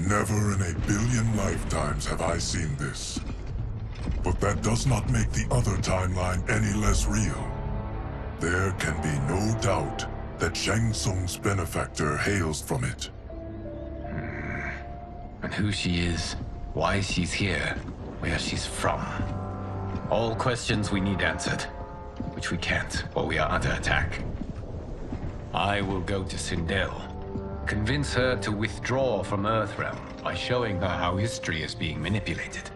Never in a billion lifetimes have I seen this. But that does not make the other timeline any less real. There can be no doubt that Shang Tsung's benefactor hails from it. And who she is, why she's here, where she's from. All questions we need answered, which we can't while we are under attack. I will go to Sindel, convince her to withdraw from Earthrealm by showing her how history is being manipulated.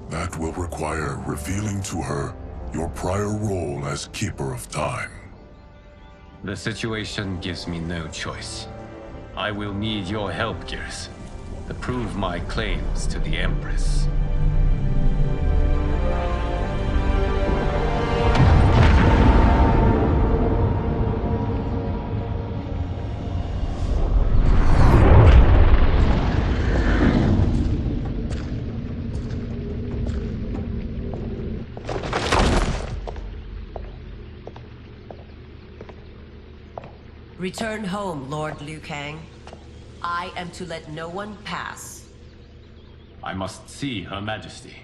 That will require revealing to her your prior role as Keeper of Time. The situation gives me no choice. I will need your help, Gears, to prove my claims to the Empress. Return home, Lord Liu Kang. I am to let no one pass. I must see Her Majesty.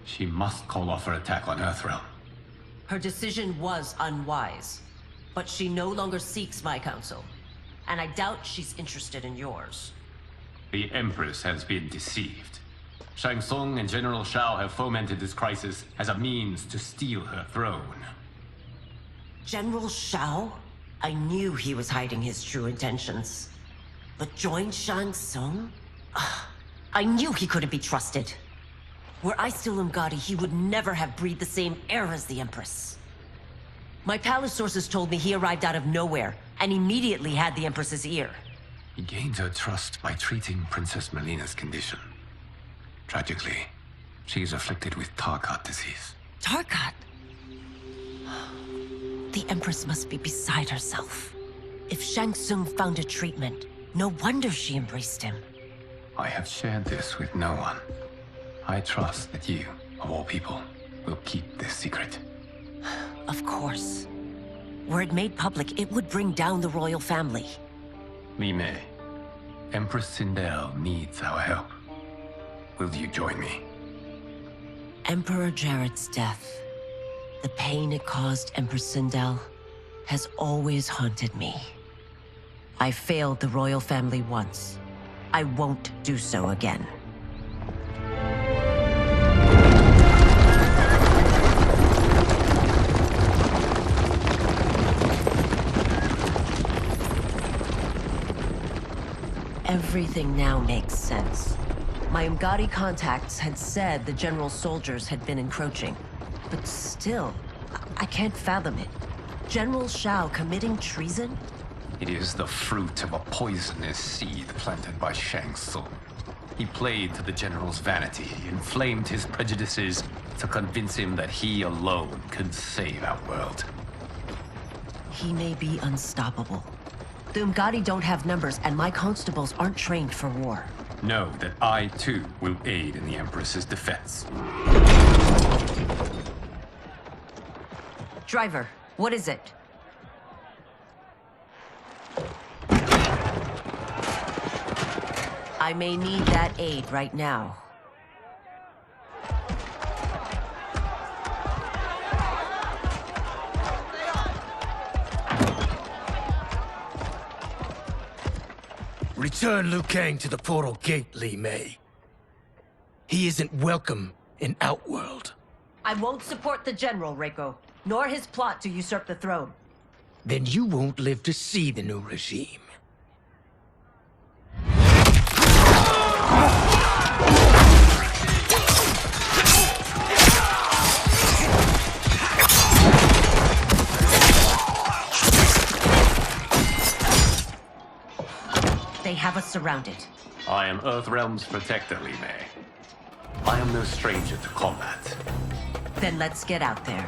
She must call off her attack on Earthrealm. Her decision was unwise, but she no longer seeks my counsel, and I doubt she's interested in yours. The Empress has been deceived. Shang Tsung and General Shao have fomented this crisis as a means to steal her throne. General Shao? I knew he was hiding his true intentions. But join Shang Tsung? I knew he couldn't be trusted. Were I still Umgadi, he would never have breathed the same air as the Empress. My palace sources told me he arrived out of nowhere, and immediately had the Empress's ear. He gained her trust by treating Princess Melina's condition. Tragically, she is afflicted with Tarkat disease. Tarkat? The Empress must be beside herself. If Shang Tsung found a treatment, no wonder she embraced him. I have shared this with no one. I trust that you, of all people, will keep this secret. Of course. Were it made public, it would bring down the royal family. Li Mei, Empress Sindel needs our help. Will you join me? Emperor Jared's death, the pain it caused Empress Sindel, has always haunted me. I failed the royal family once. I won't do so again. Everything now makes sense. My Umgadi contacts had said the general's soldiers had been encroaching. But still, I can't fathom it. General Shao committing treason? It is the fruit of a poisonous seed planted by Shang Tsung. He played to the general's vanity, inflamed his prejudices to convince him that he alone could save our world. He may be unstoppable. The Umgadi don't have numbers, and my constables aren't trained for war. Know that I, too, will aid in the Empress's defense. Driver, what is it? I may need that aid right now. Return Liu Kang to the portal gate, Li Mei. He isn't welcome in Outworld. I won't support the General, Reiko, nor his plot to usurp the throne. Then you won't live to see the new regime. They have us surrounded. I am Earthrealm's protector, Li Mei. I am no stranger to combat. Then let's get out there.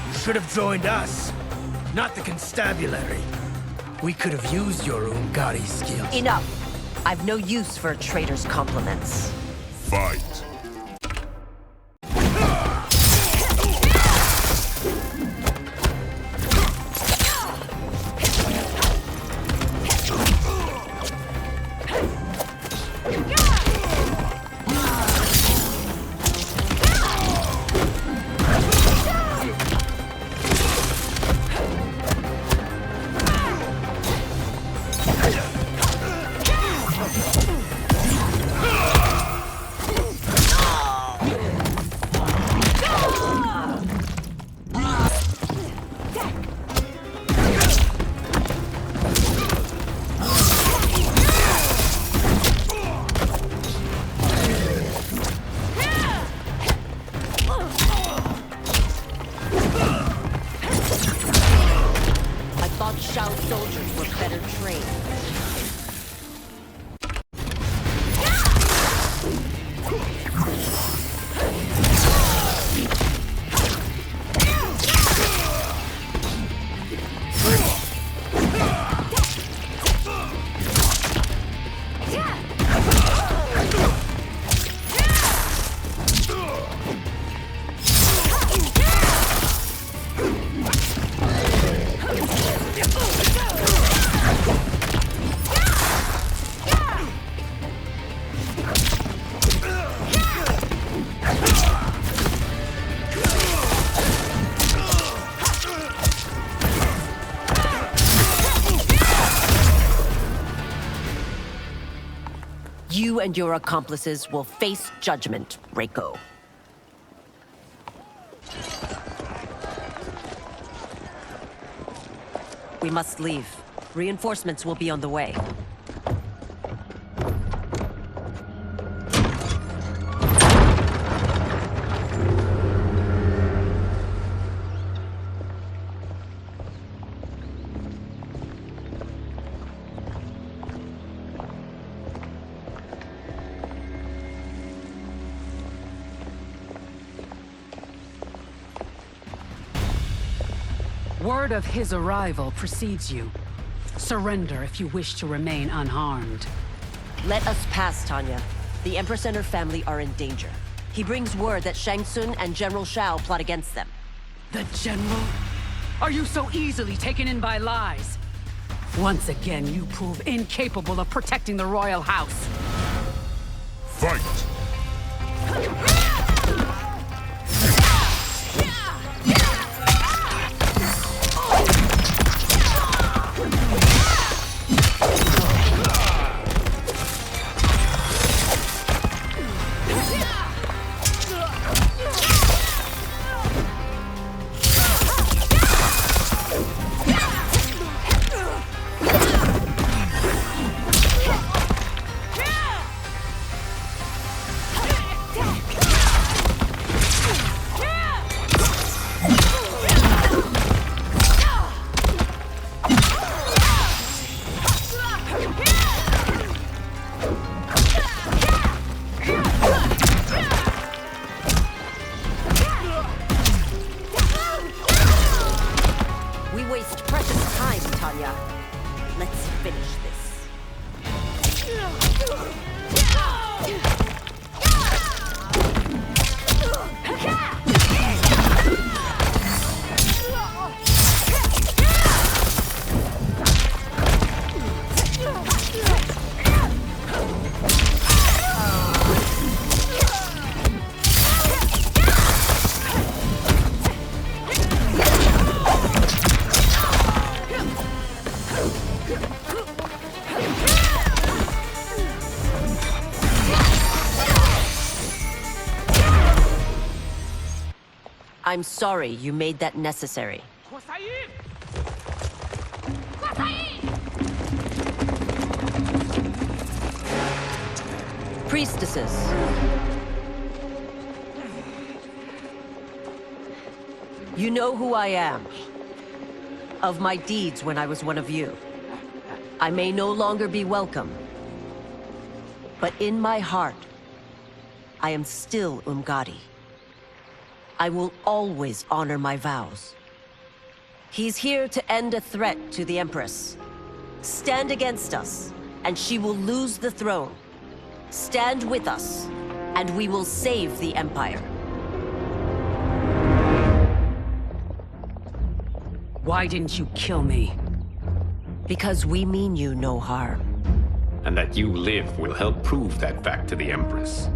You should have joined us, not the constabulary. We could have used your Umgadi skills. Enough! I've no use for a traitor's compliments. Fight! train. You and your accomplices will face judgment, Reiko. We must leave. Reinforcements will be on the way. Word of his arrival precedes you. Surrender if you wish to remain unharmed. Let us pass, Tanya. The Empress and her family are in danger. He brings word that Shang Tsung and General Shao plot against them. The General? Are you so easily taken in by lies? Once again, you prove incapable of protecting the royal house. Fight! Let's finish this. I'm sorry you made that necessary. Priestesses. You know who I am. Of my deeds when I was one of you. I may no longer be welcome. But in my heart, I am still Umgadi. I will always honor my vows. He's here to end a threat to the Empress. Stand against us, and she will lose the throne. Stand with us, and we will save the Empire. Why didn't you kill me? Because we mean you no harm. And that you live will help prove that fact to the Empress.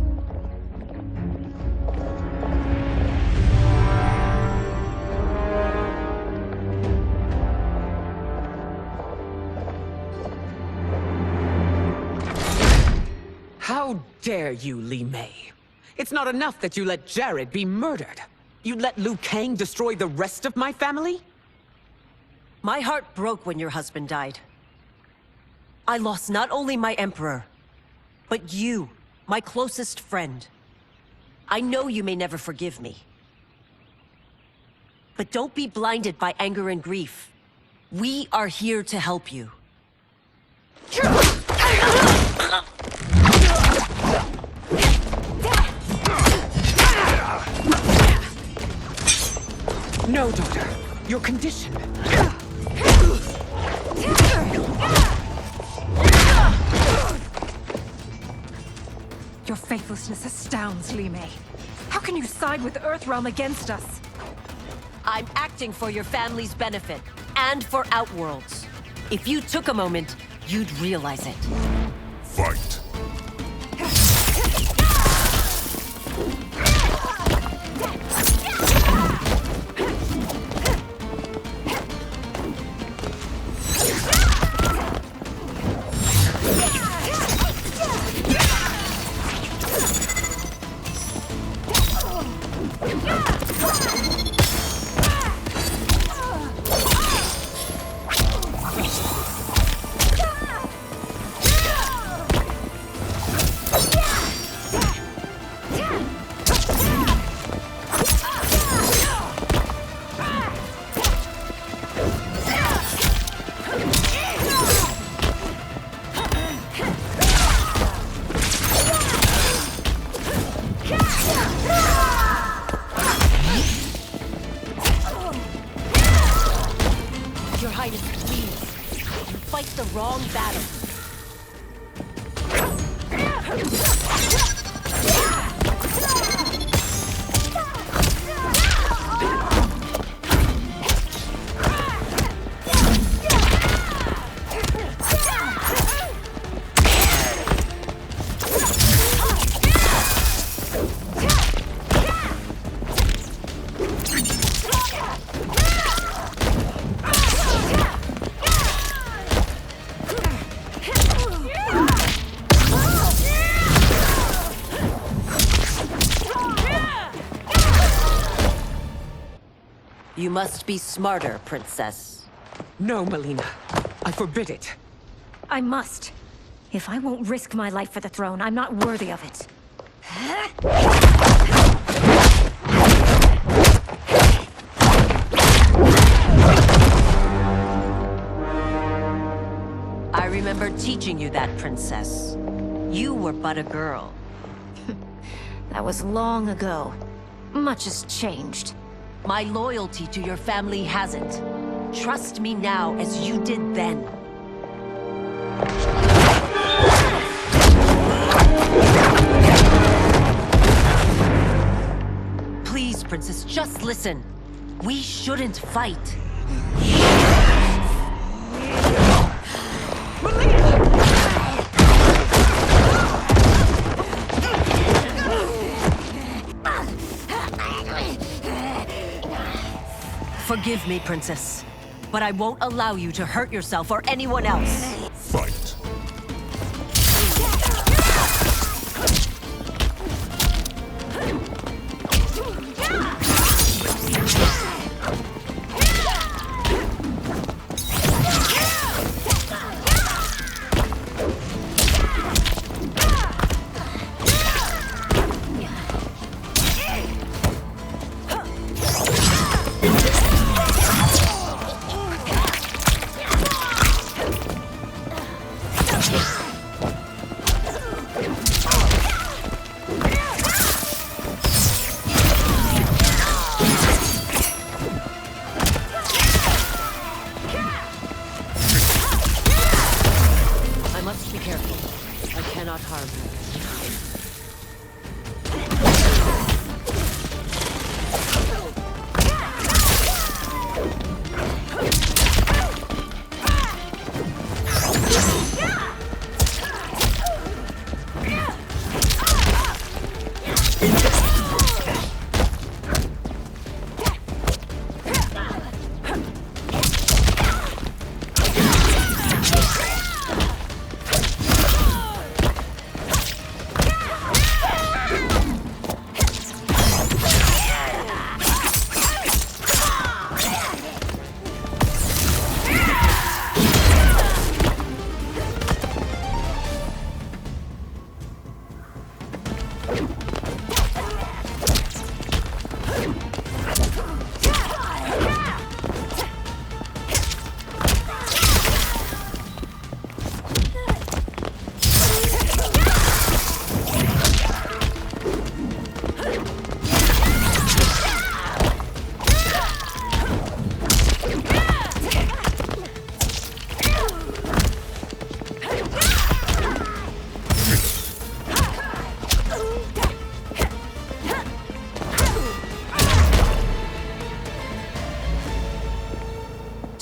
How dare you, Li Mei? It's not enough that you let Jared be murdered. You let Liu Kang destroy the rest of my family? My heart broke when your husband died. I lost not only my emperor, but you, my closest friend. I know you may never forgive me. But don't be blinded by anger and grief. We are here to help you. No, daughter. Your condition. Your faithlessness astounds, Li Mei. How can you side with Earthrealm against us? I'm acting for your family's benefit, and for Outworld's. If you took a moment, you'd realize it. Fight. Your Highness, please. You fight the wrong battle. You must be smarter, Princess. No, Melina. I forbid it. I must. If I won't risk my life for the throne, I'm not worthy of it. I remember teaching you that, Princess. You were but a girl. That was long ago. Much has changed. My loyalty to your family hasn't. Trust me now as you did then. Please, Princess, just listen. We shouldn't fight. Forgive me, Princess, but I won't allow you to hurt yourself or anyone else. Fight.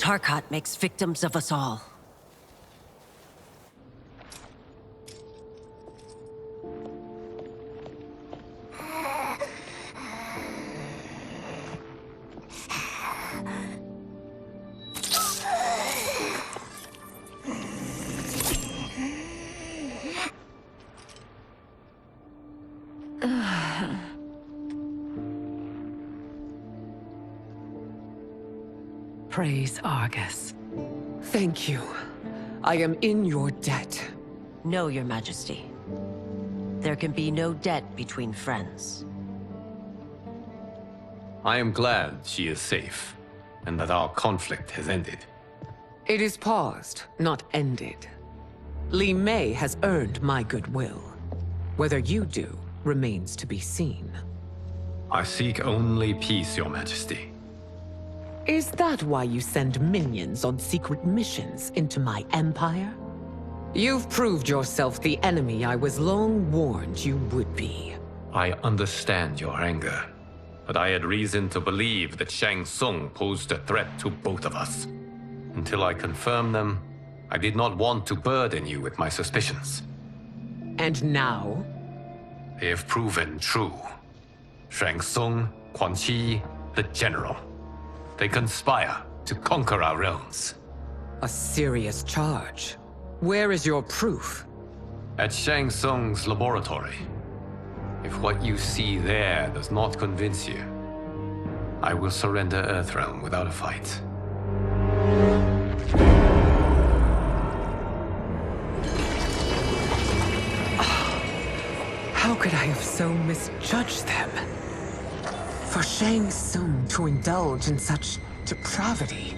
Tarkat makes victims of us all. Praise Argus. Thank you. I am in your debt. No, Your Majesty. There can be no debt between friends. I am glad she is safe, and that our conflict has ended. It is paused, not ended. Li Mei has earned my goodwill. Whether you do remains to be seen. I seek only peace, Your Majesty. Is that why you send minions on secret missions into my empire? You've proved yourself the enemy I was long warned you would be. I understand your anger, but I had reason to believe that Shang Tsung posed a threat to both of us. Until I confirmed them, I did not want to burden you with my suspicions. And now? They have proven true. Shang Tsung, Quan Chi, the General. They conspire to conquer our realms. A serious charge. Where is your proof? At Shang Tsung's laboratory. If what you see there does not convince you, I will surrender Earthrealm without a fight. How could I have so misjudged them? For Shang Tsung to indulge in such depravity.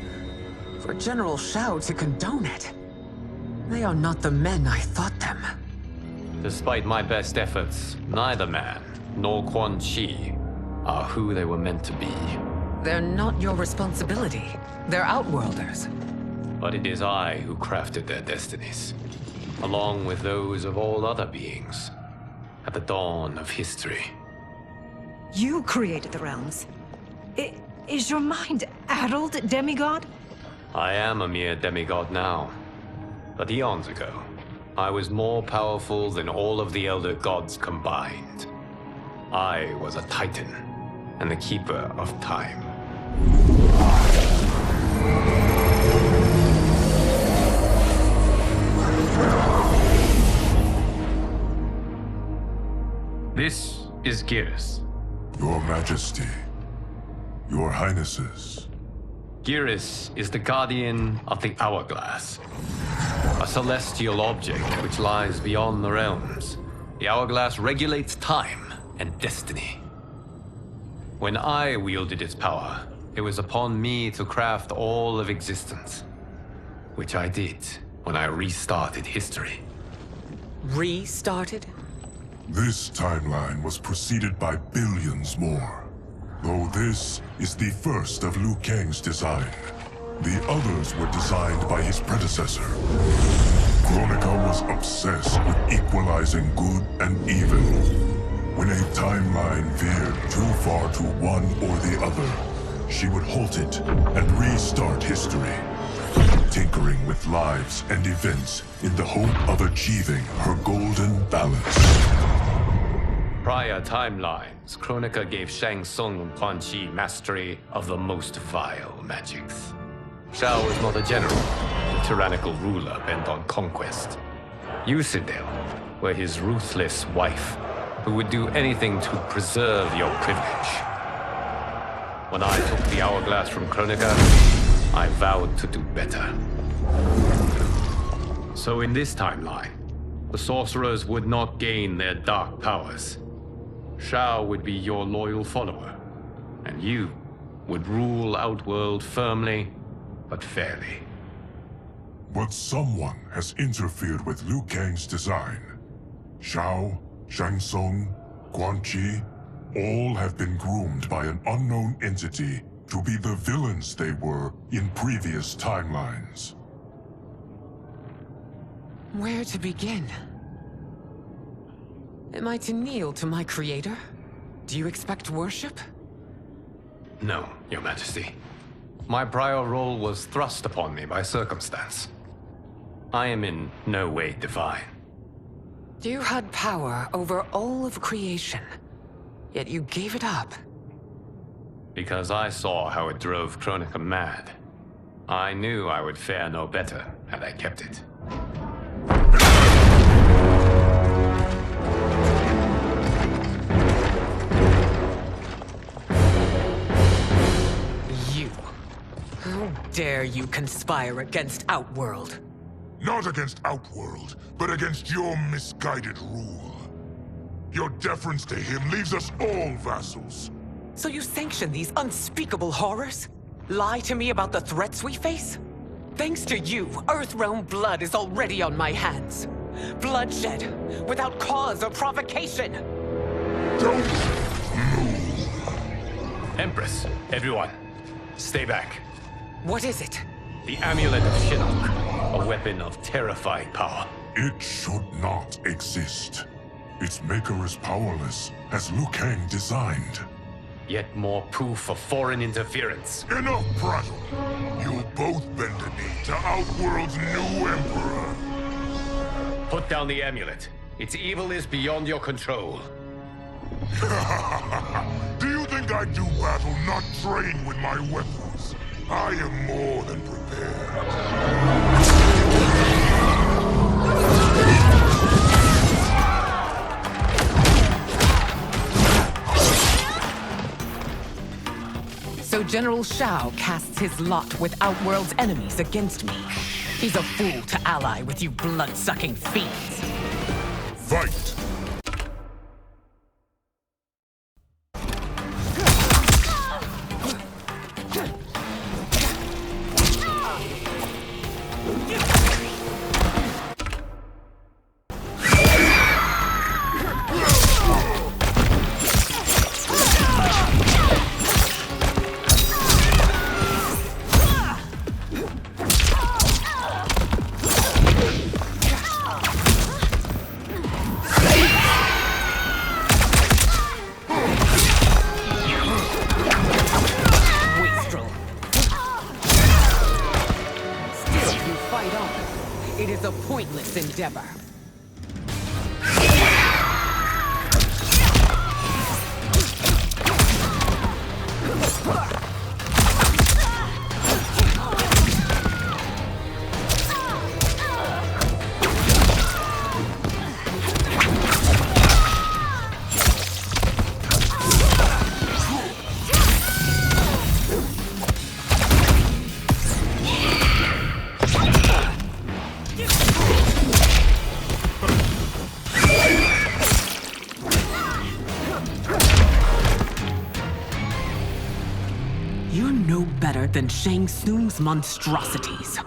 For General Shao to condone it. They are not the men I thought them. Despite my best efforts, neither man nor Quan Chi are who they were meant to be. They're not your responsibility. They're Outworlders. But it is I who crafted their destinies, along with those of all other beings, at the dawn of history. You created the realms. Is your mind addled, demigod? I am a mere demigod now. But eons ago, I was more powerful than all of the Elder Gods combined. I was a Titan, and the Keeper of Time. This is Geras. Your Majesty, Your Highnesses. Geras is the guardian of the Hourglass, a celestial object which lies beyond the realms. The Hourglass regulates time and destiny. When I wielded its power, it was upon me to craft all of existence, which I did when I restarted history. Restarted? This timeline was preceded by billions more. Though this is the first of Liu Kang's design, the others were designed by his predecessor. Kronika was obsessed with equalizing good and evil. When a timeline veered too far to one or the other, she would halt it and restart history, tinkering with lives and events in the hope of achieving her golden balance. Prior timelines, Kronika gave Shang Tsung and Quan Chi mastery of the most vile magics. Shao was not a general, a tyrannical ruler bent on conquest. Yusidel were his ruthless wife, who would do anything to preserve your privilege. When I took the Hourglass from Kronika, I vowed to do better. So in this timeline, the sorcerers would not gain their dark powers. Shao would be your loyal follower, and you would rule Outworld firmly, but fairly. But someone has interfered with Liu Kang's design. Shao, Shang Tsung, Quan Chi, all have been groomed by an unknown entity to be the villains they were in previous timelines. Where to begin? Am I to kneel to my creator? Do you expect worship? No, Your Majesty. My prior role was thrust upon me by circumstance. I am in no way divine. You had power over all of creation, yet you gave it up. Because I saw how it drove Kronika mad. I knew I would fare no better had I kept it. You. How dare you conspire against Outworld? Not against Outworld, but against your misguided rule. Your deference to him leaves us all vassals. So you sanction these unspeakable horrors? Lie to me about the threats we face? Thanks to you, Earthrealm blood is already on my hands. Bloodshed, without cause or provocation. Don't move. Empress, everyone, stay back. What is it? The Amulet of Shinnok, a weapon of terrifying power. It should not exist. Its maker is powerless, as Liu Kang designed. Yet more proof of foreign interference. Enough prattle. You'll both bend a knee to Outworld's new emperor. Put down the amulet. Its evil is beyond your control. Do you think I do battle not trained with my weapons? I am more than prepared. So General Shao casts his lot with Outworld's enemies against me. He's a fool to ally with you blood-sucking fiends. Fight! It is a pointless endeavor. You're no better than Shang Tsung's monstrosities.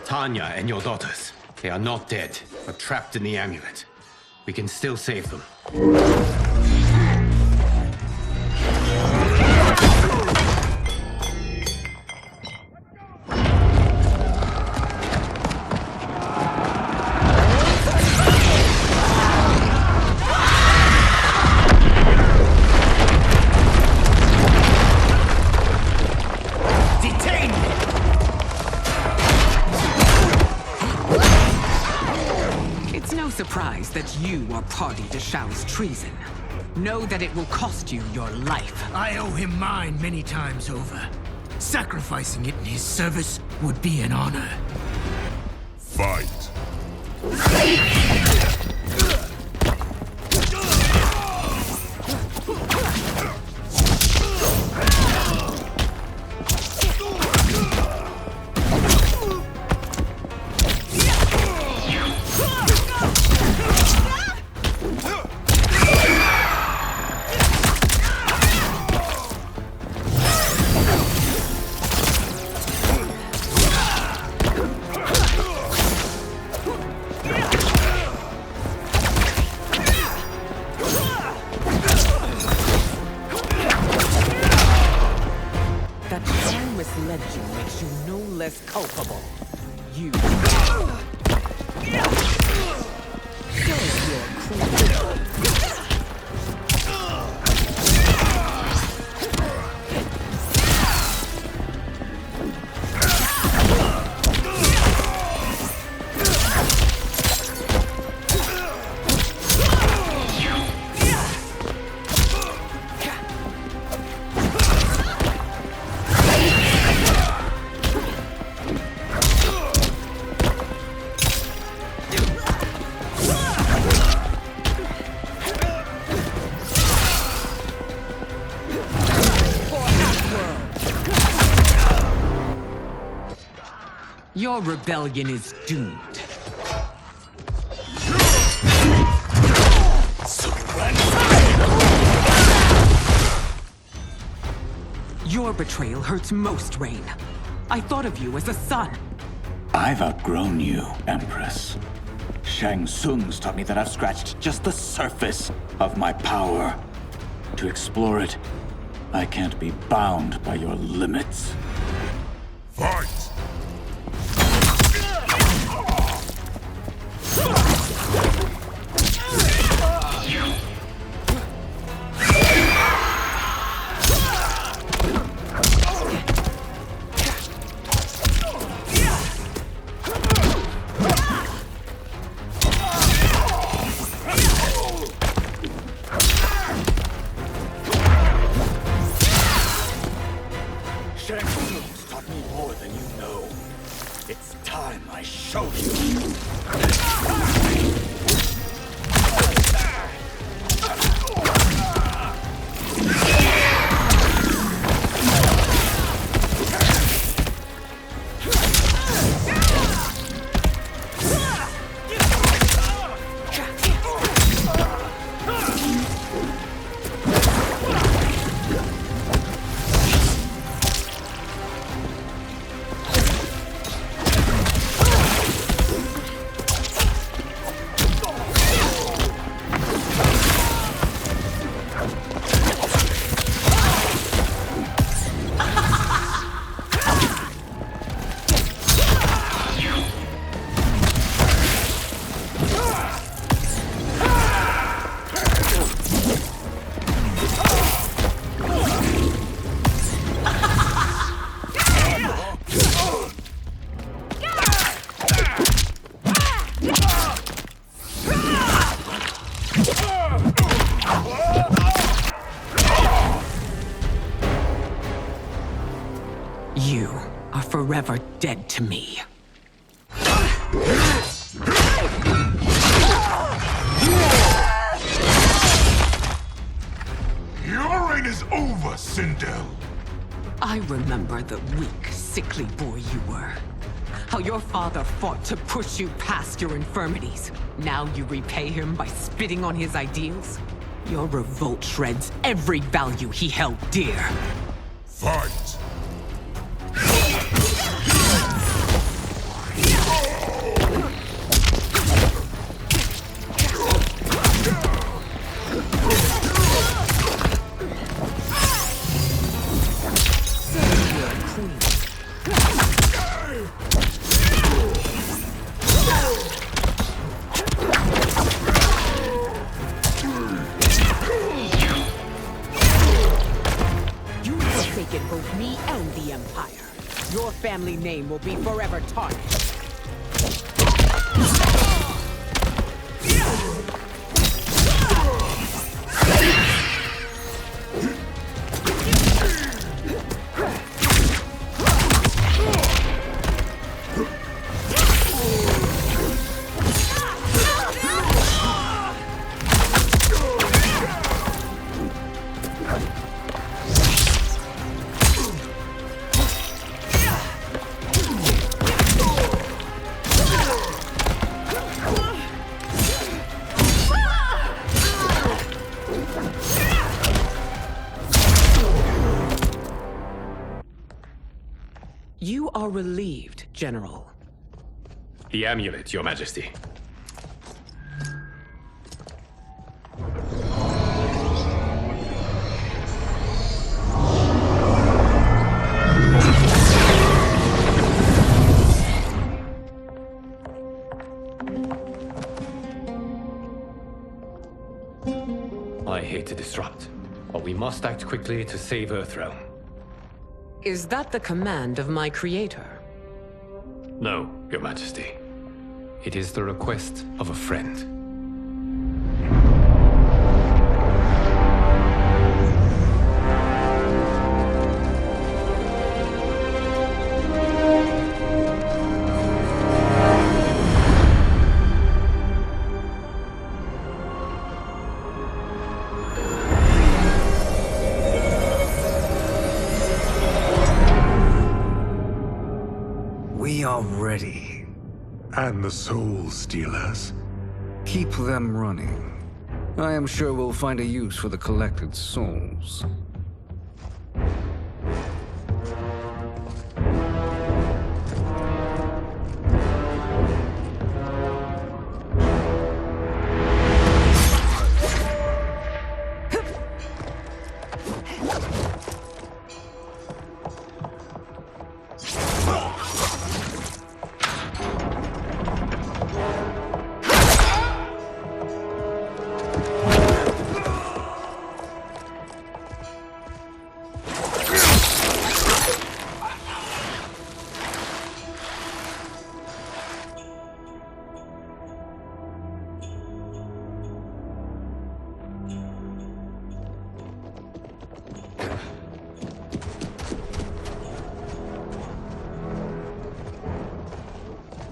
Tanya and your daughters. They are not dead, but trapped in the amulet. We can still save them. It's no surprise that you are party to Shao's treason. Know that it will cost you your life. I owe him mine many times over. Sacrificing it in his service would be an honor. Fight! Your rebellion is doomed. Your betrayal hurts most, Rain. I thought of you as a son. I've outgrown you, Empress. Shang Tsung's taught me that I've scratched just the surface of my power. To explore it, I can't be bound by your limits. Fight! Shang Tsung's taught me more than you know. It's time I show you. You are forever dead to me. Your reign is over, Sindel. I remember the weak, sickly boy you were. How your father fought to push you past your infirmities. Now you repay him by spitting on his ideals? Your revolt shreds every value he held dear. Fight! Both me and the Empire. Your family name will be forever tarnished. You are relieved, General. The amulet, Your Majesty. I hate to disrupt, but we must act quickly to save Earthrealm. Is that the command of my creator? No, Your Majesty. It is the request of a friend. We are ready. And the Soul Stealers? Keep them running. I am sure we'll find a use for the collected souls.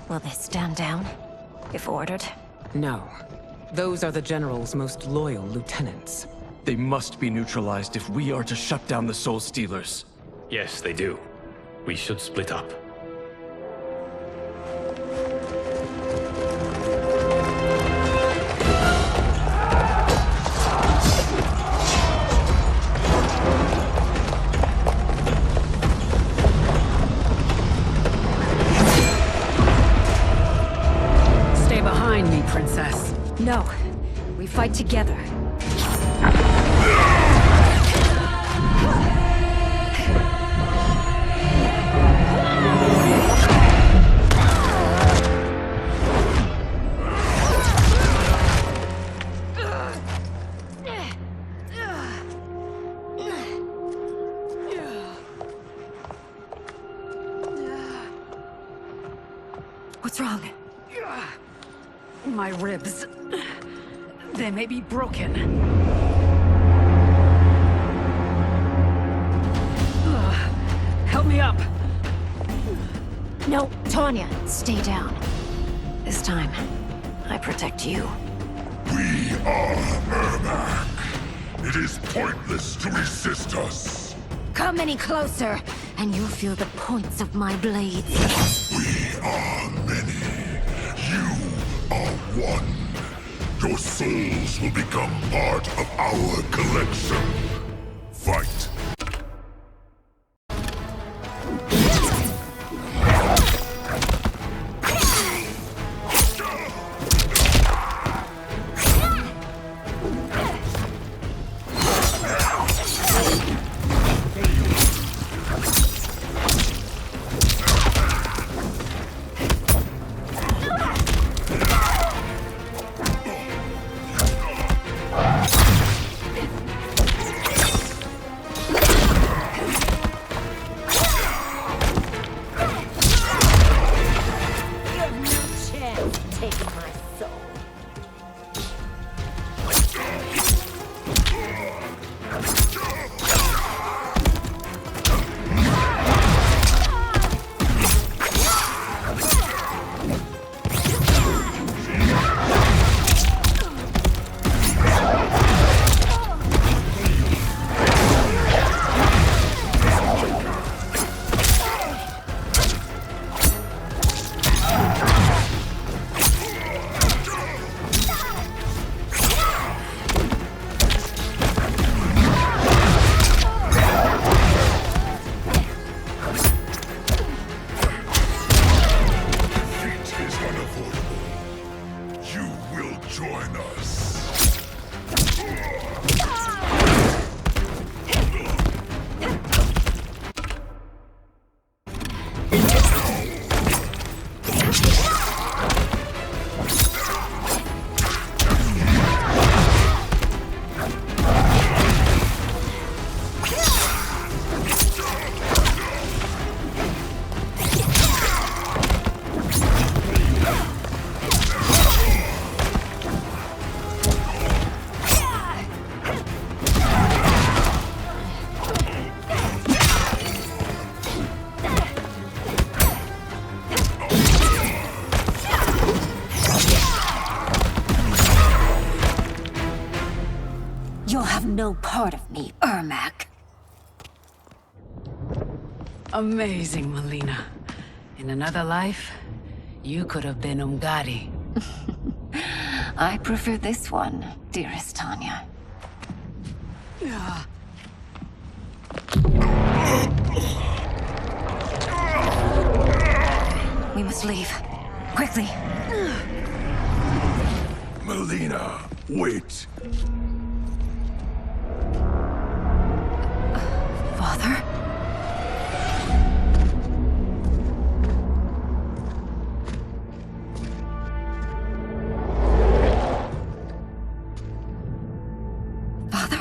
Will they stand down, if ordered? No. Those are the General's most loyal lieutenants. They must be neutralized if we are to shut down the Soul Stealers. Yes, they do. We should split up. Stay behind me, Princess. No. We fight together. What's wrong? My ribs. They may be broken. Help me up. No, Tanya, stay down. This time, I protect you. We are Ermac. It is pointless to resist us. Come any closer, and you'll feel the points of my blades. We are many. You are one. Your souls will become part of our collection. Fight. No part of me, Ermac. Amazing, Melina. In another life, You could have been Umgadi. I prefer this one, dearest Tanya. We must leave. Quickly. Melina, wait. Father? Father?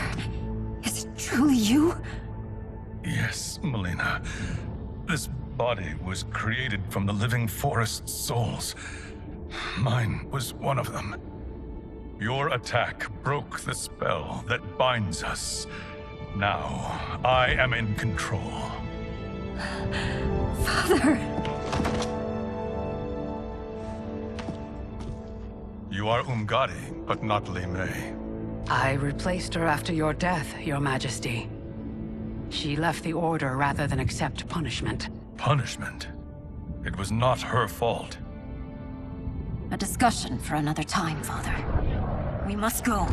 Is it truly you? Yes, Melina. This body was created from the living forest's souls. Mine was one of them. Your attack broke the spell that binds us. Now, I am in control. Father! You are Umgadi, but not Li Mei. I replaced her after your death, Your Majesty. She left the Order rather than accept punishment. Punishment? It was not her fault. A discussion for another time, Father. We must go.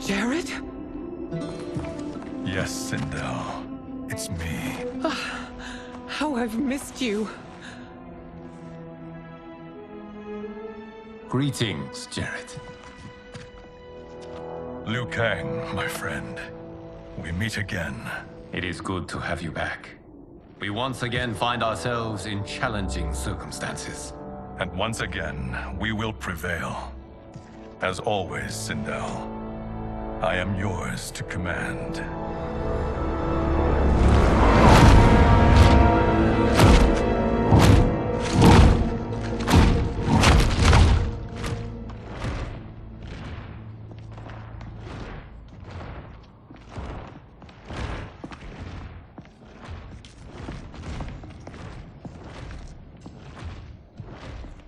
Jared? Yes, Sindel. It's me. How I've missed you. Greetings, Jared. Liu Kang, my friend. We meet again. It is good to have you back. We once again find ourselves in challenging circumstances. And once again, we will prevail. As always, Sindel, I am yours to command.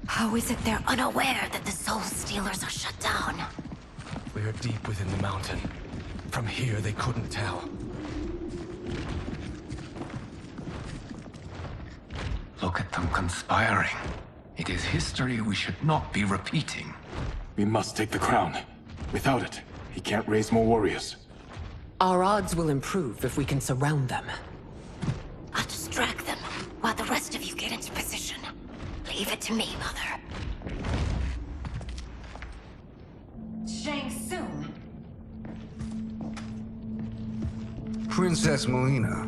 How is it they're unaware that the Soul Stealers are shut down? We are deep within the mountain. From here, they couldn't tell. Look at them conspiring. It is history we should not be repeating. We must take the crown. Without it, he can't raise more warriors. Our odds will improve if we can surround them. I'll distract them while the rest of you get into position. Leave it to me, Mother. Shang Tsung. Princess Melina.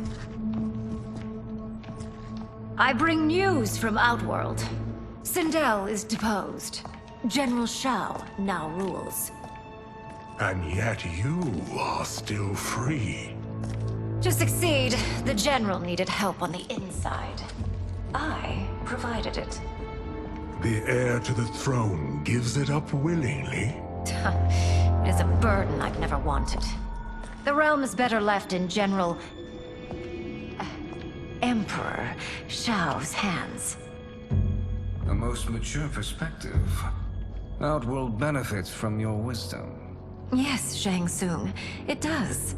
I bring news from Outworld. Sindel is deposed. General Shao now rules. And yet you are still free. To succeed, the General needed help on the inside. I provided it. The heir to the throne gives it up willingly. It is a burden I've never wanted. The realm is better left in General... Emperor Shao's hands. A most mature perspective. Outworld benefits from your wisdom. Yes, Shang Tsung, it does.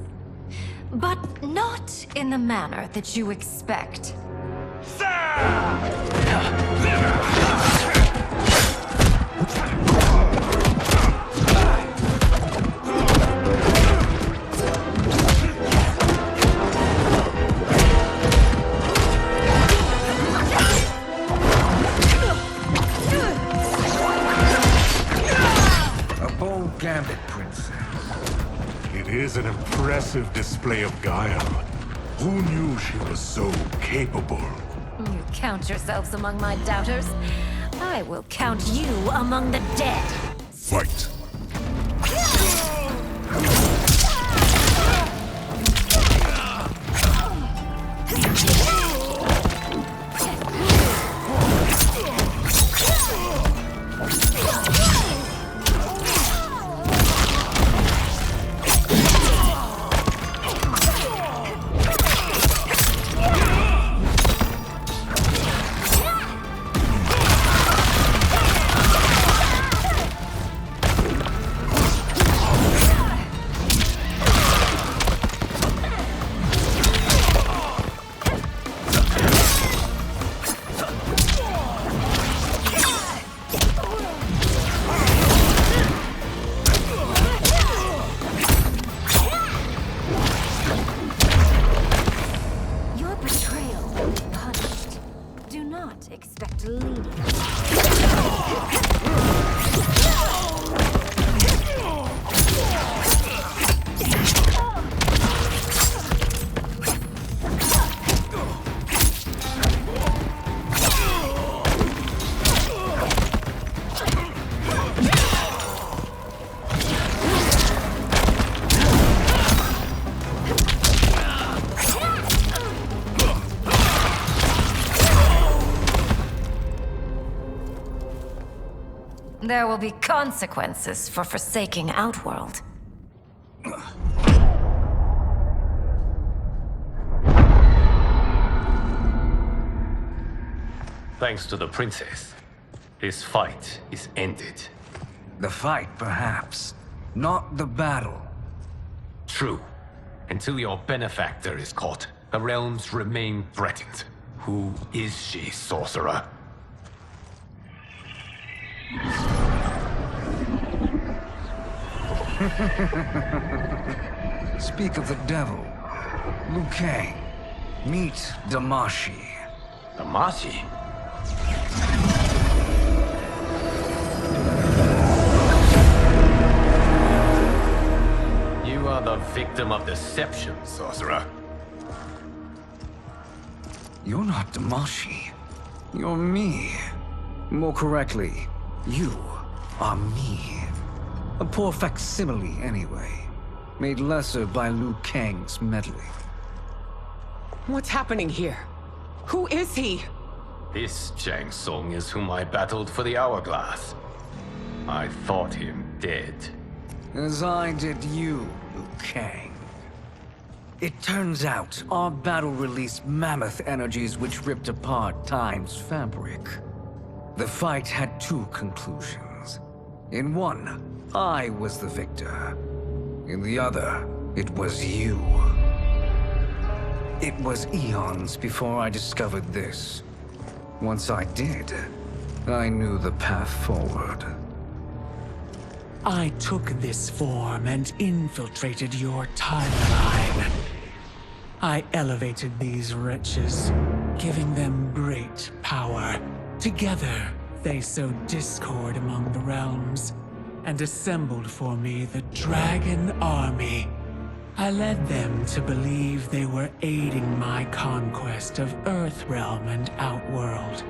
But not in the manner that you expect. A bold gambit, princess. It is an impressive display of guile. Who knew she was so capable? You count yourselves among my doubters. I will count you among the dead. Fight! There will be consequences for forsaking Outworld. Thanks to the princess, this fight is ended. The fight, perhaps. Not the battle. True. Until your benefactor is caught, the realms remain threatened. Who is she, sorcerer? Speak of the devil. Liu Kang. Meet Damashi. Damashi? You are the victim of deception, sorcerer. You're not Damashi. You're me. More correctly, you are me. A poor facsimile, anyway. Made lesser by Liu Kang's meddling. What's happening here? Who is he? This Shang Tsung is whom I battled for the Hourglass. I thought him dead. As I did you, Liu Kang. It turns out our battle released mammoth energies which ripped apart time's fabric. The fight had two conclusions. In one, I was the victor. In the other, it was you. It was eons before I discovered this. Once I did, I knew the path forward. I took this form and infiltrated your timeline. I elevated these wretches, giving them great power. Together, they sowed discord among the realms, and assembled for me the Dragon Army. I led them to believe they were aiding my conquest of Earthrealm and Outworld.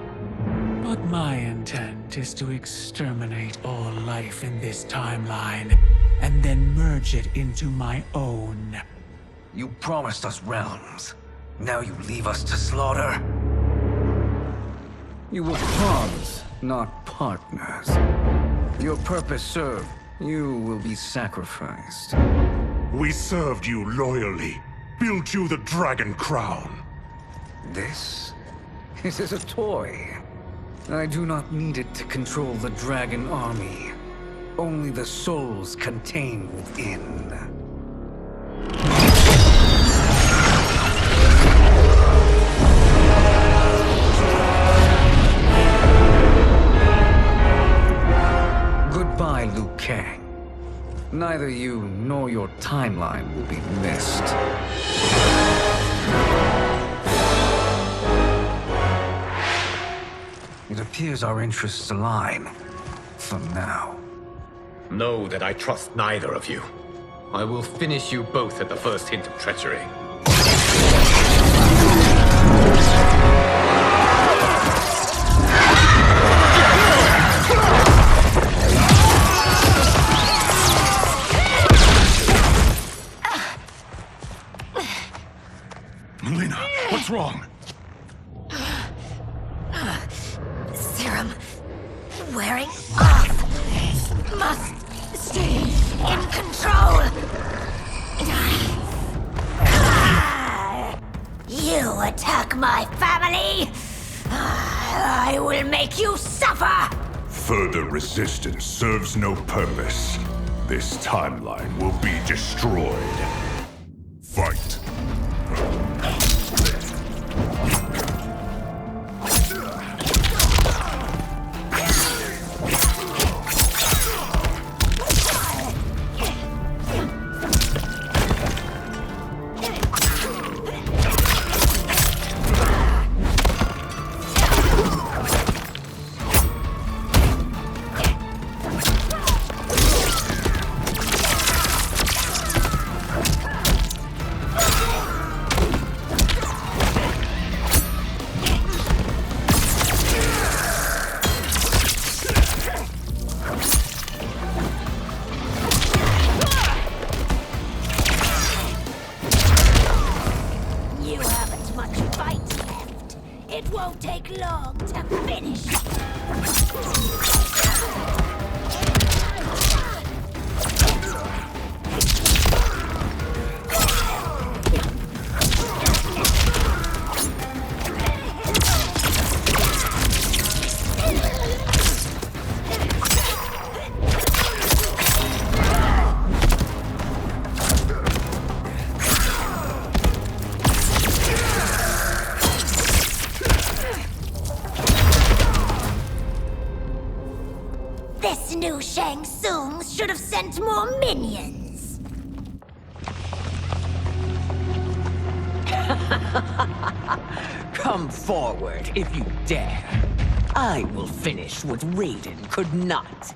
But my intent is to exterminate all life in this timeline, and then merge it into my own. You promised us realms. Now you leave us to slaughter? You were pawns, not partners. Your purpose served. You will be sacrificed. We served you loyally. Built you the Dragon Crown. This is a toy. I do not need it to control the Dragon Army. Only the souls contained within. Goodbye, Liu Kang. Neither you nor your timeline will be missed. It appears our interests align. For now. Know that I trust neither of you. I will finish you both at the first hint of treachery. Melina, what's wrong? Serum wearing off. Must stay in control. You attack my family. I will make you suffer. Further resistance serves no purpose. This timeline will be destroyed. Fight. It won't take long to finish. Shang Tsung should have sent more minions. Come forward if you dare. I will finish what Raiden could not.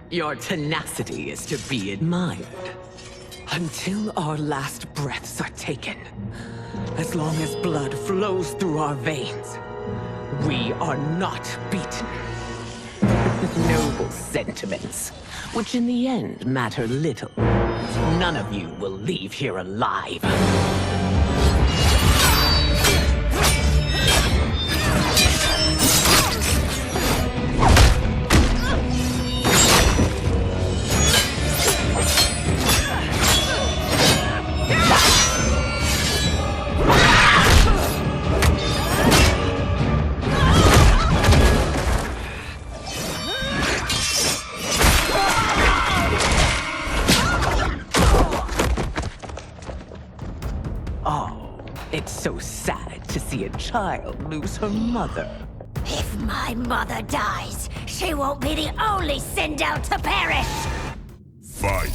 Your tenacity is to be admired. Until our last breaths are taken, as long as blood flows through our veins, we are not beaten. Noble sentiments, which in the end matter little. None of you will leave here alive. It's so sad to see a child lose her mother. If my mother dies, she won't be the only send out to perish! Fight!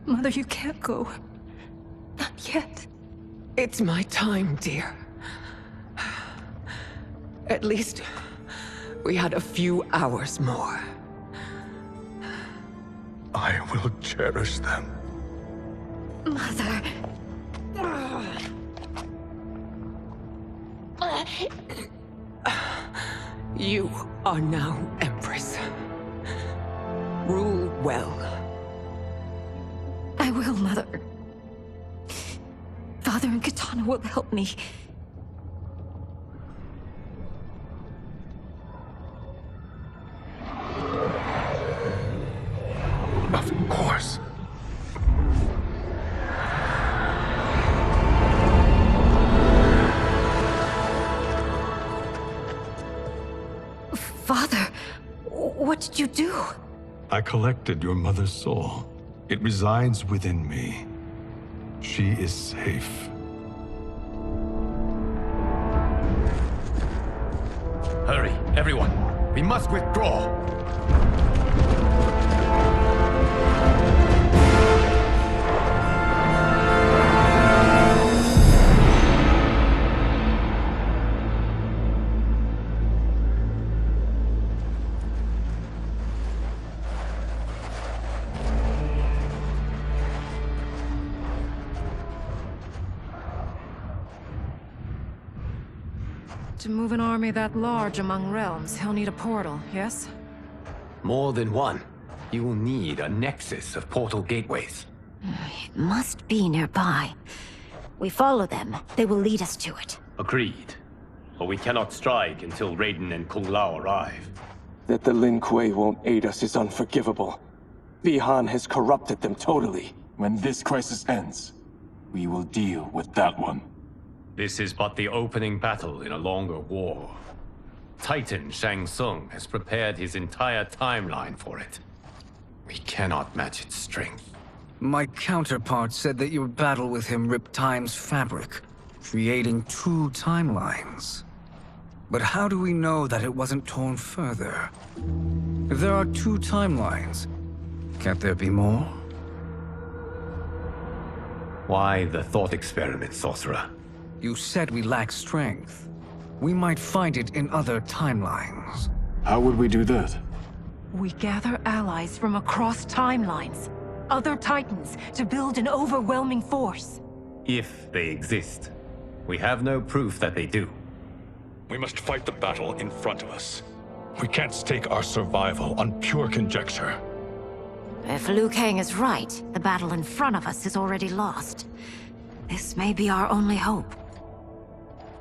Mother, you can't go. Not yet. It's my time, dear. At least, we had a few hours more. I will cherish them. Mother... You are now Empress. Rule well. I will, Mother. Father and Katana will help me. Of course. Father, what did you do? I collected your mother's soul. It resides within me. She is safe. Hurry, everyone. We must withdraw. To move an army that large among realms, he'll need a portal, yes? More than one. You will need a nexus of portal gateways. It must be nearby. We follow them, they will lead us to it. Agreed. But we cannot strike until Raiden and Kung Lao arrive. That the Lin Kuei won't aid us is unforgivable. Bihan has corrupted them totally. When this crisis ends, we will deal with that one. This is but the opening battle in a longer war. Titan Shang Tsung has prepared his entire timeline for it. We cannot match its strength. My counterpart said that your battle with him ripped time's fabric, creating 2 timelines. But how do we know that it wasn't torn further? If there are 2 timelines, can't there be more? Why the thought experiment, Sorcerer? You said we lack strength. We might find it in other timelines. How would we do that? We gather allies from across timelines, other titans, to build an overwhelming force. If they exist. We have no proof that they do. We must fight the battle in front of us. We can't stake our survival on pure conjecture. If Liu Kang is right, the battle in front of us is already lost. This may be our only hope.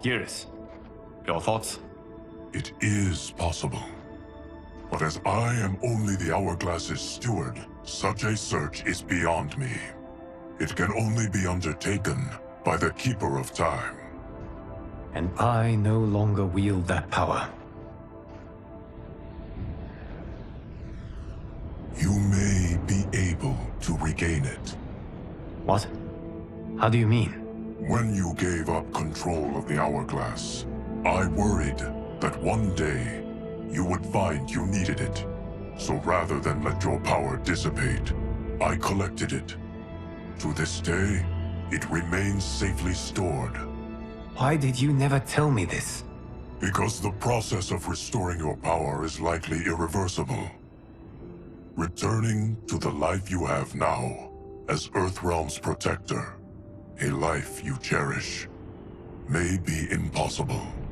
Geras, your thoughts? It is possible. But as I am only the Hourglass's steward, such a search is beyond me. It can only be undertaken by the Keeper of Time. And I no longer wield that power. You may be able to regain it. What? How do you mean? When you gave up control of the Hourglass, I worried that one day you would find you needed it. So rather than let your power dissipate, I collected it. To this day, it remains safely stored. Why did you never tell me this? Because the process of restoring your power is likely irreversible. Returning to the life you have now, as Earthrealm's protector, a life you cherish, may be impossible.